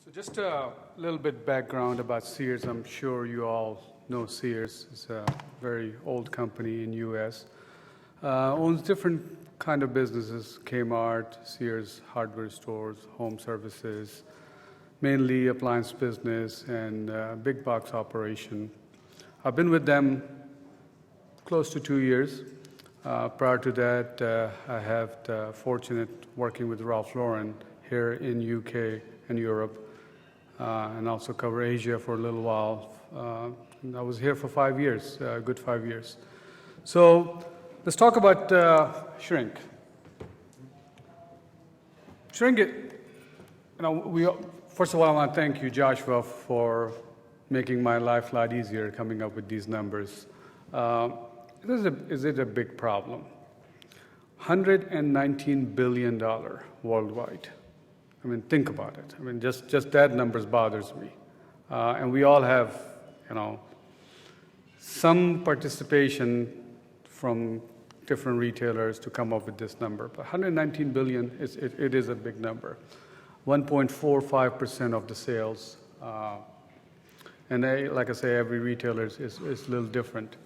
So just a little bit background about Sears. I'm sure you all know Sears. It's a very old company in U.S. Owns different kind of businesses: Kmart, Sears hardware stores, home services, mainly appliance business, and big box operation. I've been with them close to 2 years. Prior to that, I have the fortunate working with Ralph Lauren here in UK and Europe, and also cover Asia for a little while. And I was here for 5 years, a good 5 years. So let's talk about shrink. Shrink it, first of all, I want to thank you, Joshua, for making my life a lot easier coming up with these numbers. Is it a big problem? $119 billion worldwide. I mean, think about it. I mean, just that numbers bothers me. And we all have, some participation from different retailers to come up with this number. But 119 billion, it is a big number. 1.45% of the sales. And like I say, every retailer is a little different.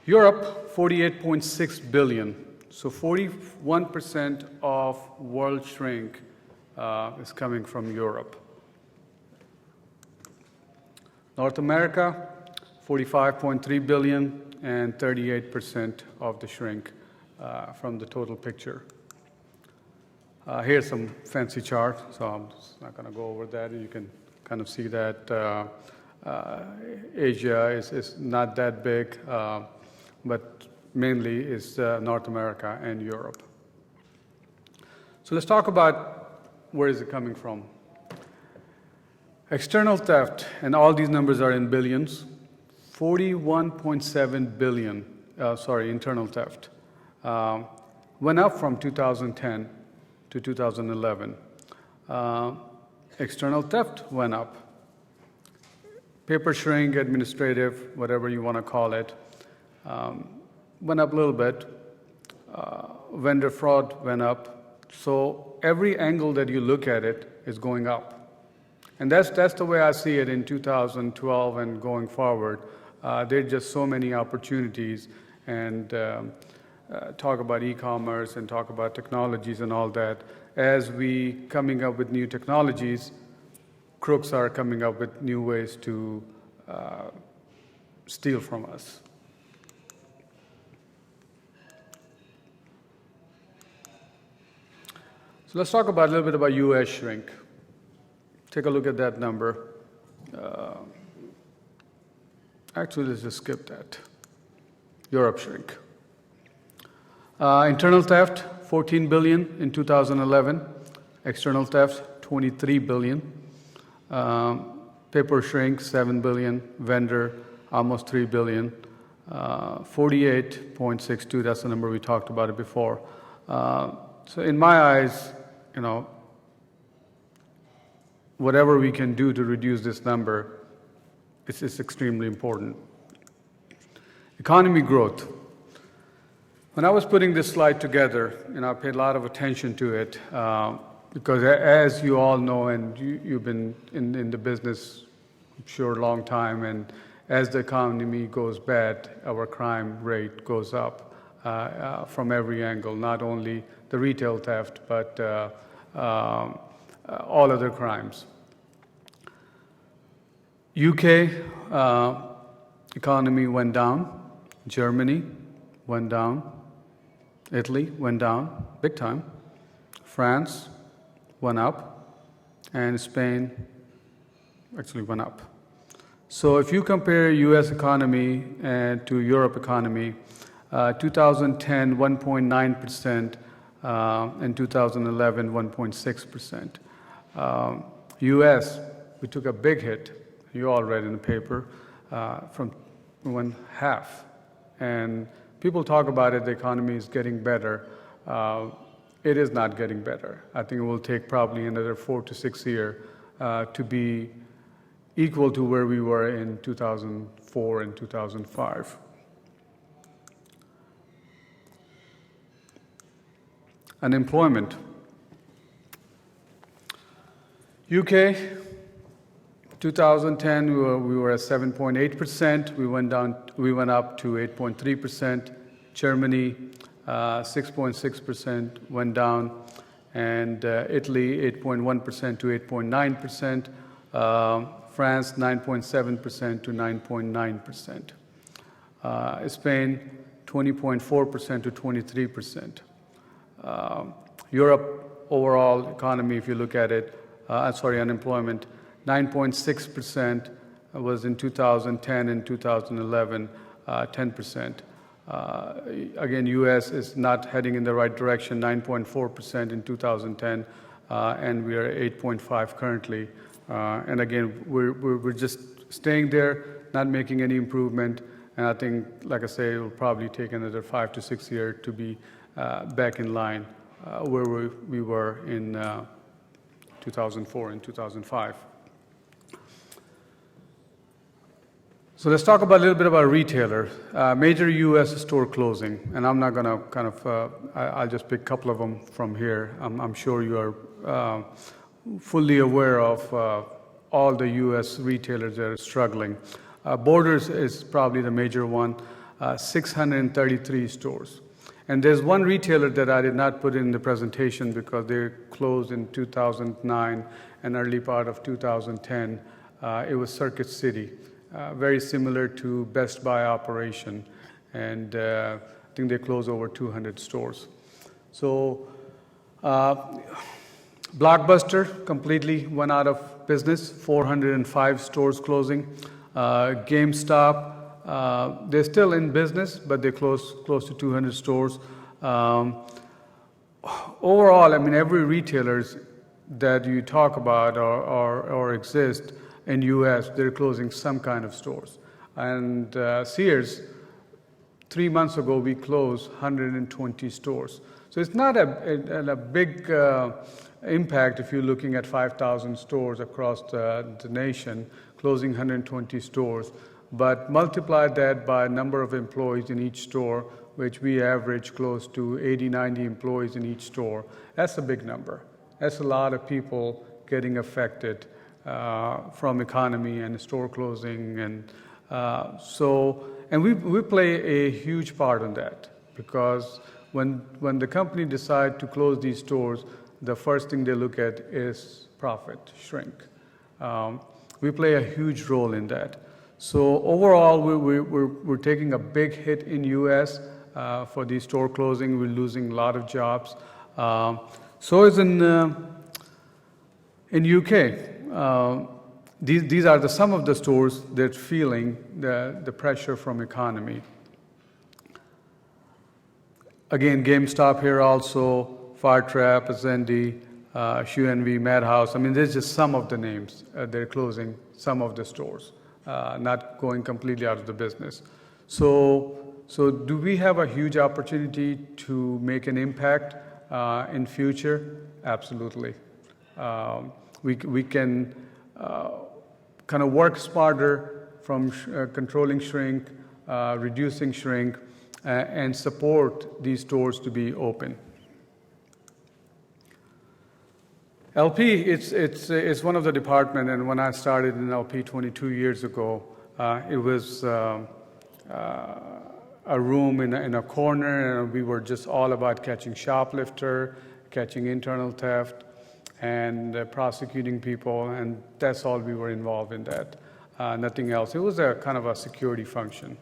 Europe, 48.6 billion. So 41% of world shrink is coming from Europe. North America, 45.3 billion, and 38% of the shrink from the total picture. Here's some fancy chart, so I'm just not going to go over that. You can kind of see that Asia is not that big, but mainly is North America and Europe. So let's talk about where is it coming from. External theft, and all these numbers are in billions, 41.7 billion, internal theft. Went up from 2010 to 2011. External theft went up. Paper shrink, administrative, whatever you want to call it, went up a little bit. Vendor fraud went up. So every angle that you look at it is going up. And that's the way I see it in 2012 and going forward. There are just so many opportunities, and talk about e-commerce and talk about technologies and all that. As we coming up with new technologies, crooks are coming up with new ways to steal from us. So let's talk about a little bit about U.S. shrink. Take a look at that number. Actually, let's just skip that. Europe shrink. Internal theft, 14 billion in 2011. External theft, 23 billion. Paper shrink, 7 billion. Vendor, almost 3 billion. 48.62, that's the number we talked about it before. So in my eyes, whatever we can do to reduce this number, it's extremely important. Economy growth. When I was putting this slide together, I paid a lot of attention to it because as you all know, and you've been in the business, I'm sure, a long time, and as the economy goes bad, our crime rate goes up from every angle, not only the retail theft, but all other crimes. UK economy went down. Germany went down. Italy went down, big time. France went up. And Spain actually went up. So if you compare US economy to Europe economy, 2010, 1.9%, in 2011, 1.6%. US, we took a big hit. You all read in the paper, from 1/2. And people talk about it, the economy is getting better. It is not getting better. I think it will take probably another 4 to 6 years to be equal to where we were in 2004 and 2005. Unemployment. UK, 2010 we were at 7.8%. We went up to 8.3%. Germany, 6.6% went down, and Italy 8.1% to 8.9%. France 9.7% to 9.9%. Spain 20.4% to 23%. Europe overall economy, if you look at it, unemployment 9.6% was in 2010 and 2011, 10%. Again, U.S. is not heading in the right direction, 9.4% in 2010, and we are 8.5 currently. And again, we're just staying there, not making any improvement. And I think, like I say, it will probably take another 5 to 6 years to be back in line where we were in 2004 and 2005. So let's talk about a little bit about retailer. Major U.S. store closing, and I'm not going to I'll just pick a couple of them from here. I'm sure you are fully aware of all the U.S. retailers that are struggling. Borders is probably the major one, 633 stores. And there's one retailer that I did not put in the presentation because they closed in 2009 and early part of 2010. It was Circuit City, very similar to Best Buy operation. And I think they closed over 200 stores. So Blockbuster completely went out of business, 405 stores closing. GameStop, they're still in business, but they closed close to 200 stores. Overall, I mean, every retailers that you talk about or exist in U.S., they're closing some kind of stores. And Sears, 3 months ago, we closed 120 stores. So it's not a big impact if you're looking at 5,000 stores across the nation, closing 120 stores. But multiply that by number of employees in each store, which we average close to 80, 90 employees in each store. That's a big number. That's a lot of people getting affected from economy and store closing. And we play a huge part in that, because when the company decide to close these stores, the first thing they look at is profit shrink. We play a huge role in that. So overall, we're taking a big hit in U.S. For these store closing. We're losing a lot of jobs. So is in UK. These are some of the stores that feeling the pressure from economy. Again, GameStop here also, Firetrap, Ascendi, Shoe Envy, Madhouse. I mean, there's just some of the names. They're closing some of the stores, not going completely out of the business. So do we have a huge opportunity to make an impact in future? Absolutely. We can kind of work smarter from controlling shrink, reducing shrink, and support these stores to be open. LP, it's one of the department, and when I started in LP 22 years ago, it was a room in a corner, and we were just all about catching shoplifter, catching internal theft, and prosecuting people, and that's all we were involved in that. Nothing else. It was a kind of a security function.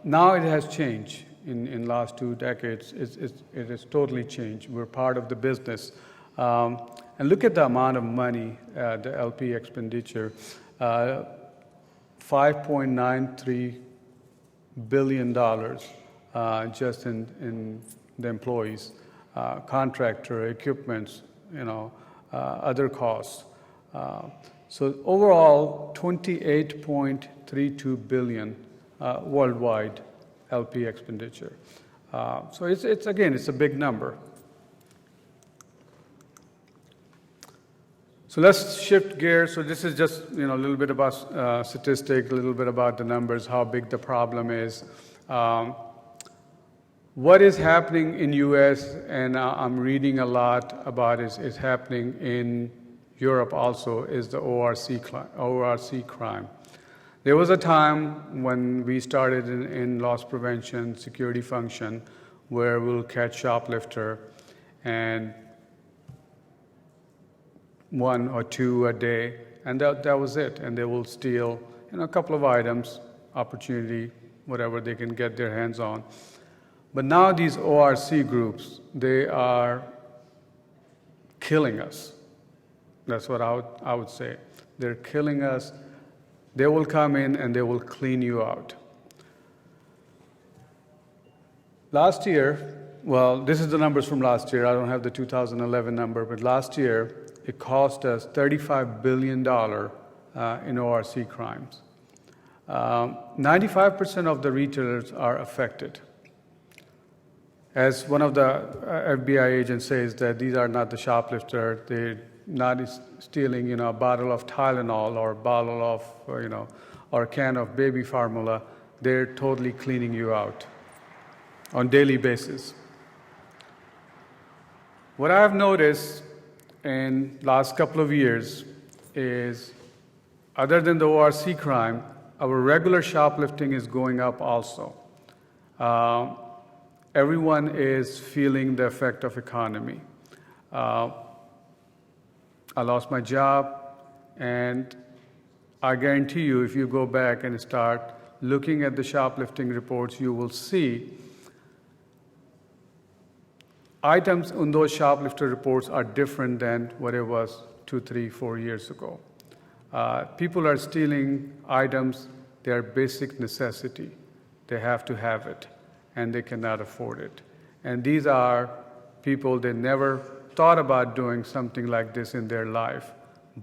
Now it has changed in last 2 decades. It has totally changed. We're part of the business. And look at the amount of money, the LP expenditure, $5.93 billion just in the employees, contractor, equipments, other costs. So overall, 28.32 billion worldwide LP expenditure. So it's a big number. So let's shift gears. So this is just a little bit about statistics, a little bit about the numbers, how big the problem is. What is happening in U.S. and I'm reading a lot about is happening in Europe also is the ORC crime. There was a time when we started in loss prevention security function where we'll catch shoplifter and 1 or 2 a day, and that was it. And they will steal a couple of items, opportunity, whatever they can get their hands on. But now these ORC groups, they are killing us. That's what I would say. They're killing us. They will come in and they will clean you out. Last year, well, this is the numbers from last year. I don't have the 2011 number, but last year it cost us $35 billion in ORC crimes. 95% of the retailers are affected. As one of the FBI agents says that these are not the shoplifter, they're not stealing, a bottle of Tylenol or a bottle of, or a can of baby formula. They're totally cleaning you out on daily basis. What I've noticed in last couple of years is, other than the ORC crime, our regular shoplifting is going up also. Everyone is feeling the effect of economy. I lost my job, and I guarantee you, if you go back and start looking at the shoplifting reports, you will see items in those shoplifter reports are different than what it was 2, 3, 4 years ago. People are stealing items, they are basic necessity. They have to have it, and they cannot afford it. And these are people, they never thought about doing something like this in their life,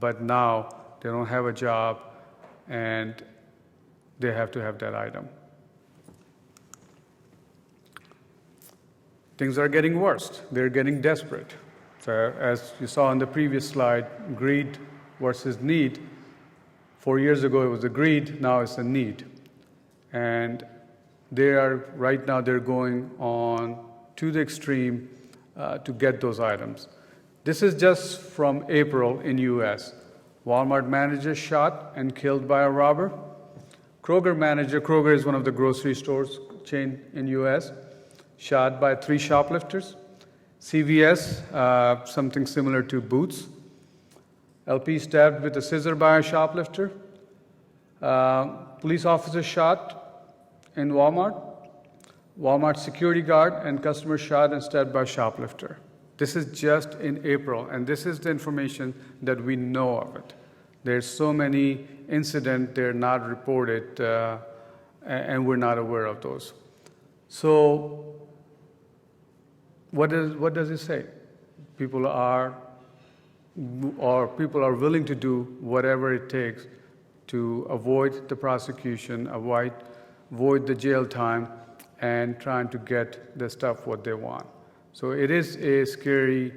but now they don't have a job and they have to have that item. Things are getting worse. They're getting desperate. So as you saw on the previous slide, greed versus need. 4 years ago it was a greed, now it's a need. And right now they're going on to the extreme to get those items. This is just from April in US. Walmart manager shot and killed by a robber. Kroger is one of the grocery stores chain in US, shot by 3 shoplifters. CVS, something similar to Boots. LP stabbed with a scissor by a shoplifter. Police officer shot in Walmart. Walmart security guard and customer shot and stabbed by shoplifter. This is just in April, and this is the information that we know of it. There's so many incidents, they're not reported, and we're not aware of those. So what does it say? People are willing to do whatever it takes to avoid the prosecution, avoid the jail time, and trying to get the stuff what they want. So it is a scary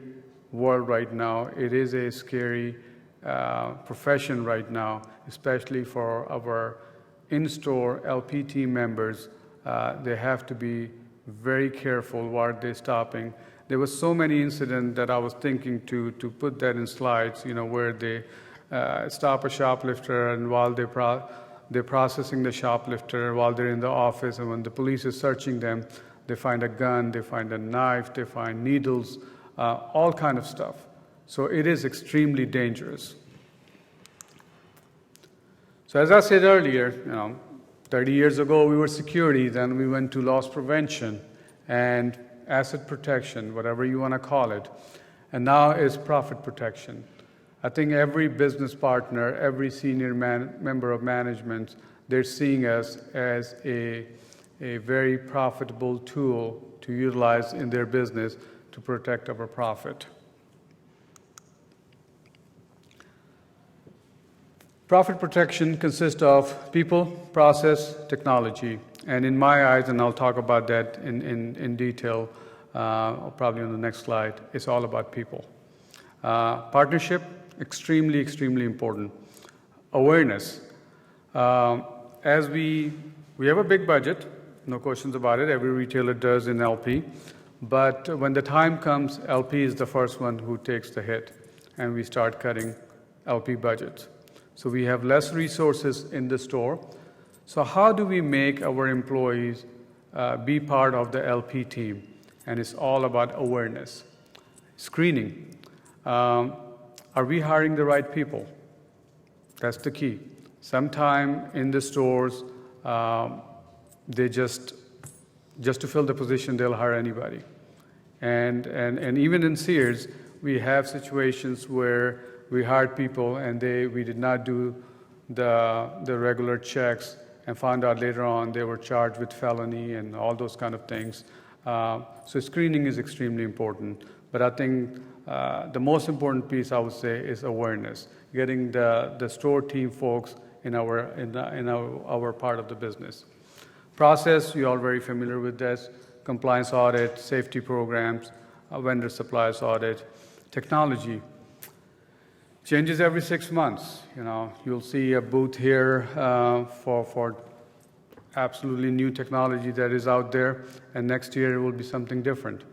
world right now. It is a scary profession right now, especially for our in-store LP team members. They have to be very careful what they're stopping. There was so many incidents that I was thinking to put that in slides, where they stop a shoplifter, and while they're processing the shoplifter, while they're in the office, and when the police is searching them, they find a gun, they find a knife, they find needles, all kind of stuff. So it is extremely dangerous. So as I said earlier, 30 years ago we were security, then we went to loss prevention and asset protection, whatever you want to call it, and now is profit protection. I think every business partner, every senior member of management, they're seeing us as a very profitable tool to utilize in their business to protect our profit. Profit protection consists of people, process, technology. And in my eyes, and I'll talk about that in detail, probably on the next slide, it's all about people. Partnership, extremely, extremely important. Awareness. As we have a big budget, no questions about it. Every retailer does in LP. But when the time comes, LP is the first one who takes the hit, and we start cutting LP budgets. So we have less resources in the store. So how do we make our employees be part of the LP team? And it's all about awareness. Screening. Are we hiring the right people? That's the key. Sometime in the stores, they just to fill the position, they'll hire anybody. And even in Sears, we have situations where we hired people and we did not do the regular checks and found out later on they were charged with felony and all those kind of things. So screening is extremely important. But I think the most important piece, I would say, is awareness, getting the store team folks in our part of the business. Process, you're all very familiar with this. Compliance audit, safety programs, vendor suppliers audit. Technology changes every 6 months. You'll see a booth here for absolutely new technology that is out there, and next year it will be something different.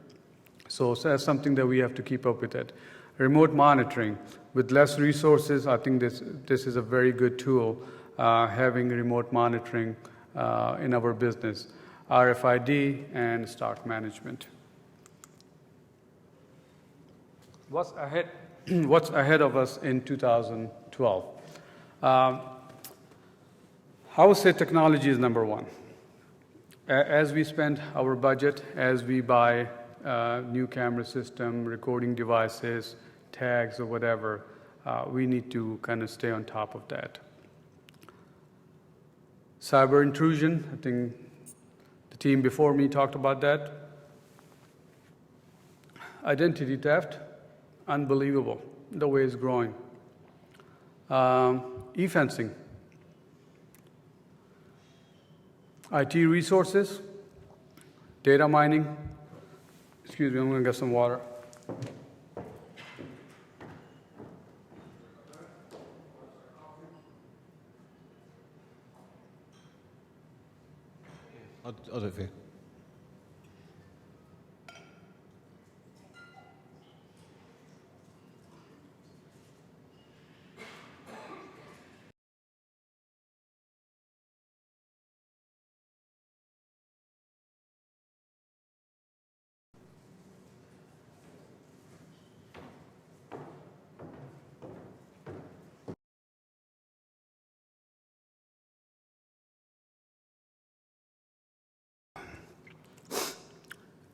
So that's something that we have to keep up with it. Remote monitoring. With less resources, I think this is a very good tool, having remote monitoring in our business. RFID and stock management. What's ahead of us in 2012? I would say technology is number one. As we spend our budget, as we buy new camera system, recording devices, tags or whatever, we need to kind of stay on top of that. Cyber intrusion, I think the team before me talked about that. Identity theft, unbelievable, the way it's growing. E-fencing. IT resources, data mining. Excuse me, I'm going to get some water. I'll do it for you.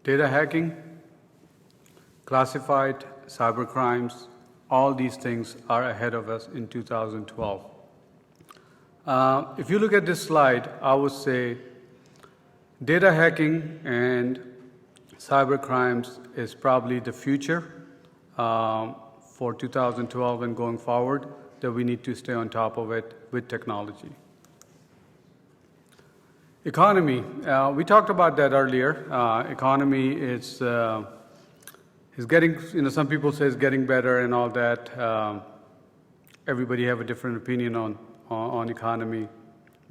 Data hacking, classified cyber crimes, all these things are ahead of us in 2012. If you look at this slide, I would say data hacking and cyber crimes is probably the future for 2012 and going forward, that we need to stay on top of it with technology. Economy, we talked about that earlier. Economy is getting, some people say it's getting better and all that. Everybody have a different opinion on economy,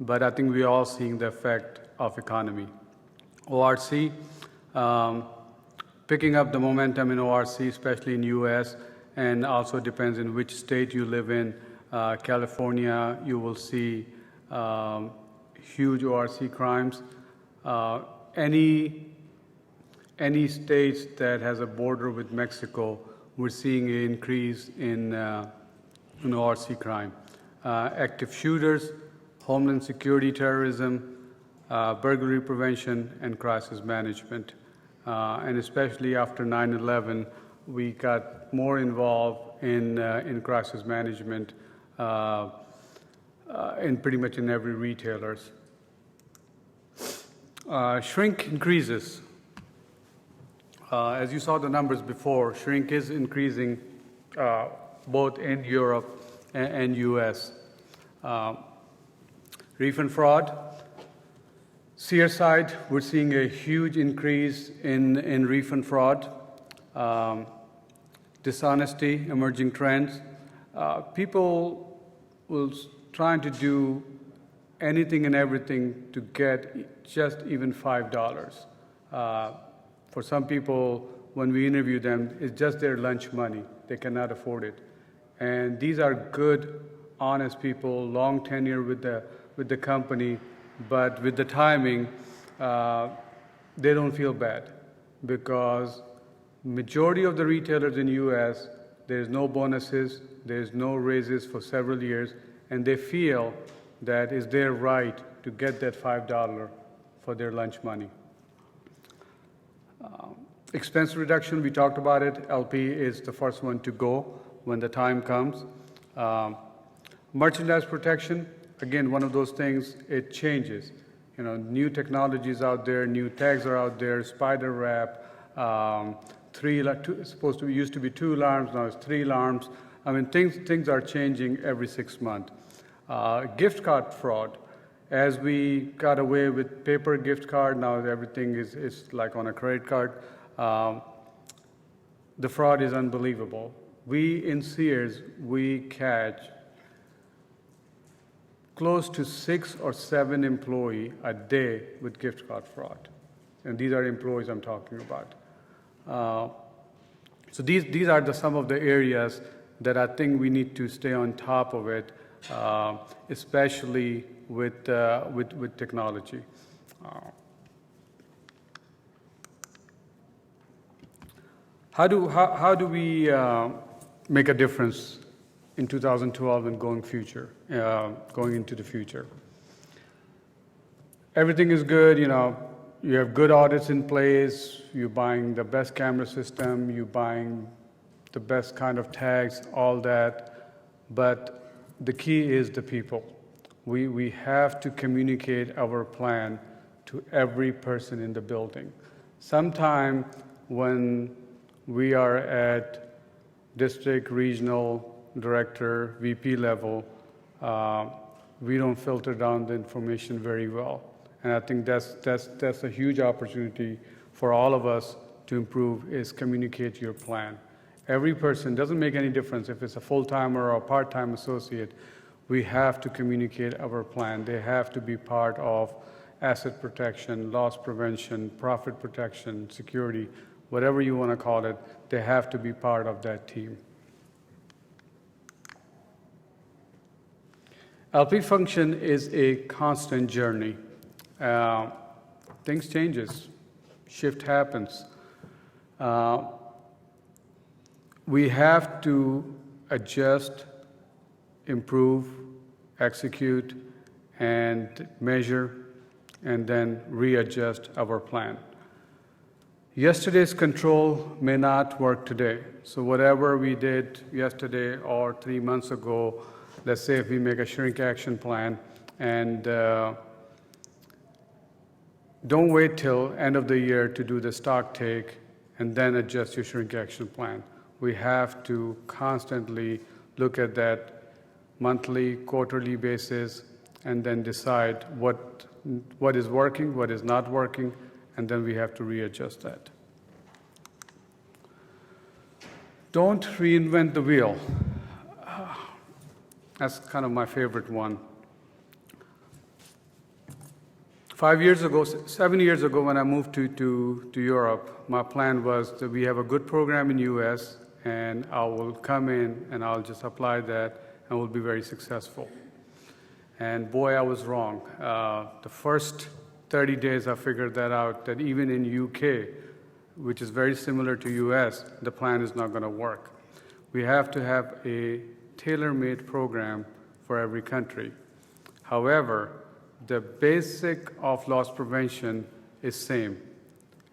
but I think we're all seeing the effect of economy. ORC, picking up the momentum in ORC, especially in US, and also depends in which state you live in. California, you will see huge ORC crimes. Any states that has a border with Mexico, we're seeing an increase in ORC crime. Active shooters, homeland security, terrorism, burglary prevention, and crisis management. And especially after 9/11, we got more involved in crisis management in pretty much in every retailers. Shrink increases. As you saw the numbers before, shrink is increasing both in Europe and US. Refund fraud. Sears side, we're seeing a huge increase in refund fraud. Dishonesty, emerging trends. People will trying to do anything and everything to get just even $5. For some people, when we interview them, it's just their lunch money. They cannot afford it. And these are good, honest people, long tenure with the company, but with the timing, they don't feel bad because majority of the retailers in U.S., there's no bonuses, there's no raises for several years, and they feel that it's their right to get that $5 for their lunch money. Expense reduction, we talked about it. LP is the first one to go when the time comes. Merchandise protection, again, one of those things, it changes. New technologies out there, new tags are out there, spider wrap, used to be 2 alarms, now it's 3 alarms. I mean, things are changing every 6 months. Gift card fraud. As we got away with paper gift card, now everything is like on a credit card. The fraud is unbelievable. We in Sears, we catch close to 6 or 7 employees a day with gift card fraud. And these are employees I'm talking about. So these are some of the areas that I think we need to stay on top of it, especially with technology. How do we make a difference in 2012 and going into the future? Everything is good, you have good audits in place, you're buying the best camera system, you're buying the best kind of tags, all that, but the key is the people. We have to communicate our plan to every person in the building. Sometime when we are at district, regional, director, VP level, we don't filter down the information very well. And I think that's a huge opportunity for all of us to improve, is communicate your plan. Every person, doesn't make any difference if it's a full-timer or a part-time associate, we have to communicate our plan. They have to be part of asset protection, loss prevention, profit protection, security, whatever you want to call it, they have to be part of that team. LP function is a constant journey. Things changes, shift happens. We have to adjust, improve, execute, and measure, and then readjust our plan. Yesterday's control may not work today. So whatever we did yesterday or 3 months ago, let's say if we make a shrink action plan, and don't wait till end of the year to do the stock take and then adjust your shrink action plan. We have to constantly look at that monthly, quarterly basis, and then decide what is working, what is not working, and then we have to readjust that. Don't reinvent the wheel. That's kind of my favorite one. 7 years ago, when I moved to Europe, my plan was that we have a good program in US, and I will come in and I'll just apply that, and we'll be very successful. And boy, I was wrong. The first 30 days, I figured that out, that even in UK, which is very similar to US, the plan is not going to work. We have to have a tailor-made program for every country. However, the basic of loss prevention is same.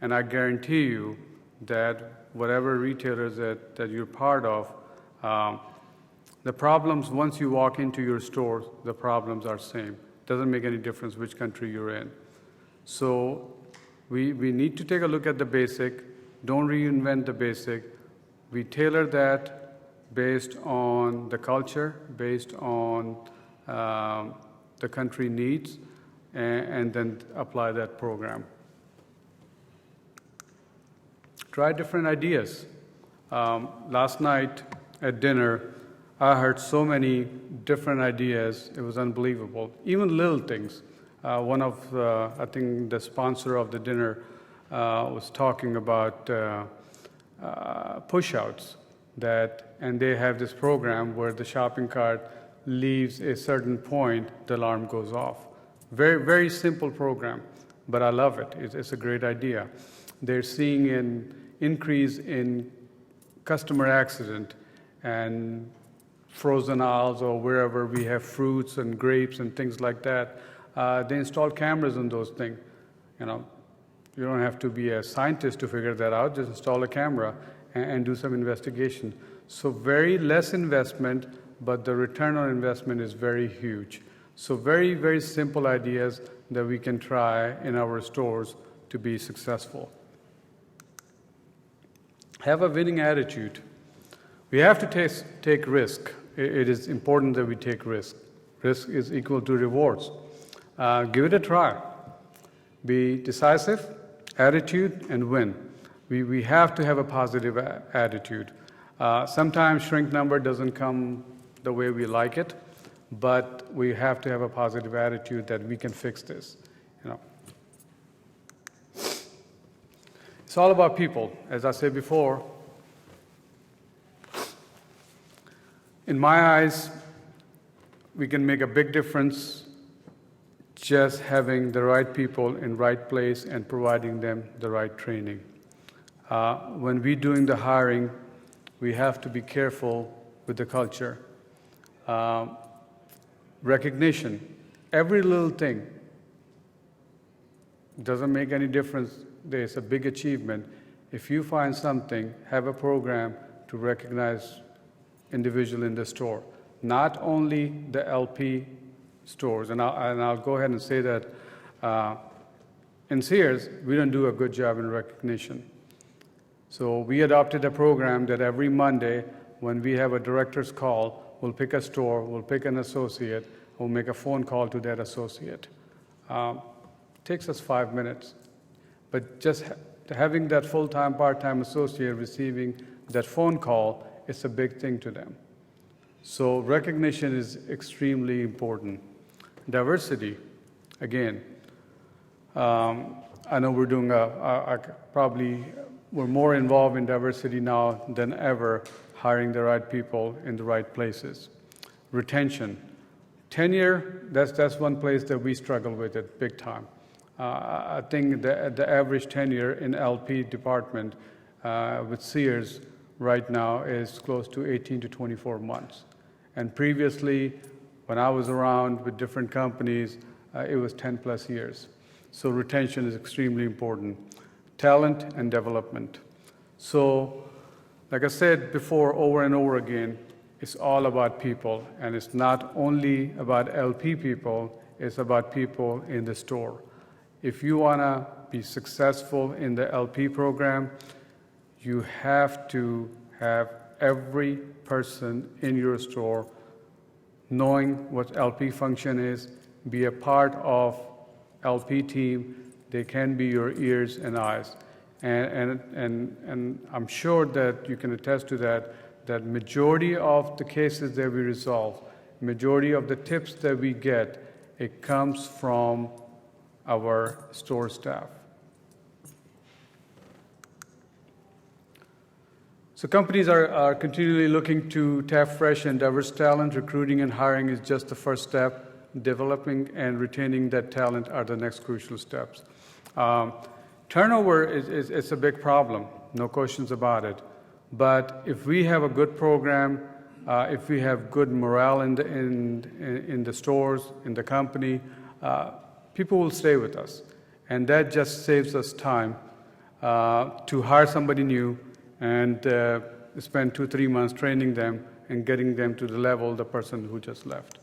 And I guarantee you that whatever retailers that you're part of, the problems, once you walk into your store, the problems are same. Doesn't make any difference which country you're in. So we need to take a look at the basic. Don't reinvent the basic. We tailor that based on the culture, based on the country needs, and then apply that program. Try different ideas. Last night at dinner, I heard so many different ideas. It was unbelievable. Even little things. One of, I think the sponsor of the dinner was talking about push-outs. and they have this program where the shopping cart leaves a certain point, the alarm goes off. Very, very simple program, but I love it. It's a great idea. They're seeing an increase in customer accident and frozen aisles or wherever we have fruits and grapes and things like that. They install cameras on those things. You know, you don't have to be a scientist to figure that out. Just install a camera and do some investigation. So very less investment, but the return on investment is very huge. So very, very simple ideas that we can try in our stores to be successful. Have a winning attitude. We have to take risk. It is important that we take risk. Risk is equal to rewards. Give it a try. Be decisive, attitude, and win. We have to have a positive attitude. Sometimes shrink number doesn't come the way we like it, but we have to have a positive attitude that we can fix this. You know. It's all about people. As I said before, in my eyes, we can make a big difference just having the right people in right place and providing them the right training. When we're doing the hiring, we have to be careful with the culture. Recognition, every little thing doesn't make any difference. There's a big achievement. If you find something, have a program to recognize individual in the store, not only the LP stores. And I'll go ahead and say that in Sears, we don't do a good job in recognition. So we adopted a program that every Monday, when we have a director's call, we'll pick a store, we'll pick an associate, we'll make a phone call to that associate. Takes us 5 minutes. But just having that full-time, part-time associate receiving that phone call, it's a big thing to them. So recognition is extremely important. Diversity, again, I know we're doing we're more involved in diversity now than ever, hiring the right people in the right places. Retention. Tenure, that's one place that we struggle with it big time. I think the average tenure in LP department with Sears right now is close to 18 to 24 months. And previously, when I was around with different companies, it was 10 plus years. So retention is extremely important. Talent and development. So, like I said before, over and over again, it's all about people. And it's not only about LP people, it's about people in the store. If you want to be successful in the LP program, you have to have every person in your store knowing what LP function is, be a part of LP team. They can be your ears and eyes. And I'm sure that you can attest to that majority of the cases that we resolve, majority of the tips that we get, it comes from our store staff. So companies are continually looking to tap fresh and diverse talent. Recruiting and hiring is just the first step. Developing and retaining that talent are the next crucial steps. Turnover is a big problem, no questions about it. But if we have a good program, if we have good morale in the stores, in the company, people will stay with us. And that just saves us time to hire somebody new and spend 2-3 months training them and getting them to the level the person who just left.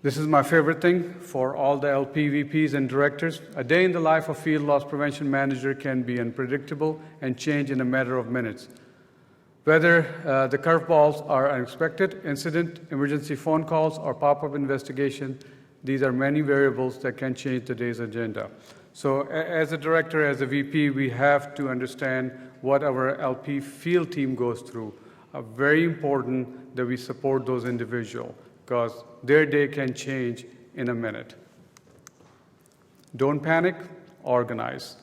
This is my favorite thing for all the LP, VPs, and directors. A day in the life of field loss prevention manager can be unpredictable and change in a matter of minutes. Whether the curveballs are unexpected, incident, emergency phone calls, or pop-up investigation, these are many variables that can change the day's agenda. So as a director, as a VP, we have to understand what our LP field team goes through. Very important that we support those individuals because their day can change in a minute. Don't panic, organize.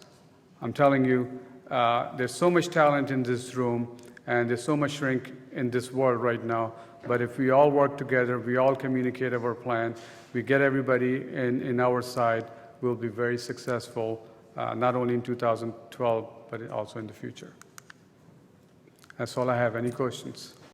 I'm telling you, there's so much talent in this room, and there's so much shrink in this world right now. But if we all work together, we all communicate our plan, we get everybody in our side, we'll be very successful, not only in 2012, but also in the future. That's all I have. Any questions?